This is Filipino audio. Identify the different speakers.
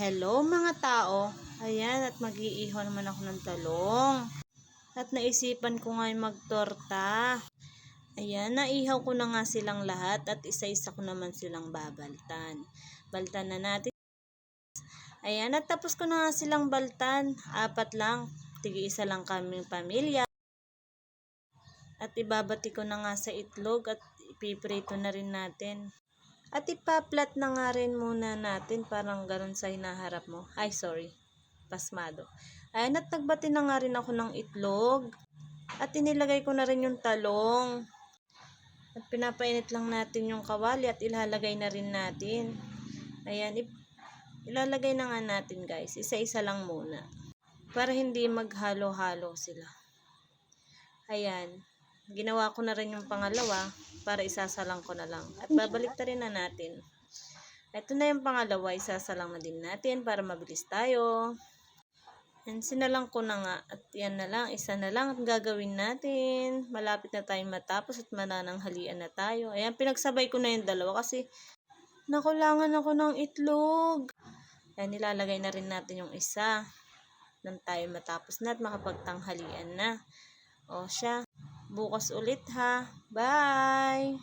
Speaker 1: Hello mga tao. Ayan, at mag-iihaw naman ako ng talong. At naisipan ko ngayon magtorta. Ayan, naihaw ko na nga silang lahat at isa-isa ko naman silang babaltan. Baltan na natin. Ayan, at tapos ko na nga silang baltan. 4 lang. Tigi-isa lang kaming pamilya. At ibabati ko na nga sa itlog at ipiprito na rin natin. At ipaplat na nga rin muna natin, parang ganun sa hinaharap mo. Ay, sorry. Pasmado. Ayan, at nagbati na nga rin ako ng itlog. At inilagay ko na rin yung talong. At pinapainit lang natin yung kawali at ilalagay na rin natin. Ayan, ilalagay na nga natin guys. Isa-isa lang muna. Para hindi maghalo-halo sila. Ayan. Ginawa ko na rin yung pangalawa para isasalang ko na lang. At babalik na rin na natin. Ito na yung pangalawa, isasalang na din natin para mabilis tayo. Yan, sinalang ko na nga. At yan na lang, isa na lang ang gagawin natin. Malapit na tayong matapos at manananghalian na tayo. Ayan, pinagsabay ko na yung dalawa kasi nakulangan ako ng itlog. Ayan, nilalagay na rin natin yung isa. Nang tayo matapos na at makapagtanghalian na. O siya, bukas ulit ha. Bye!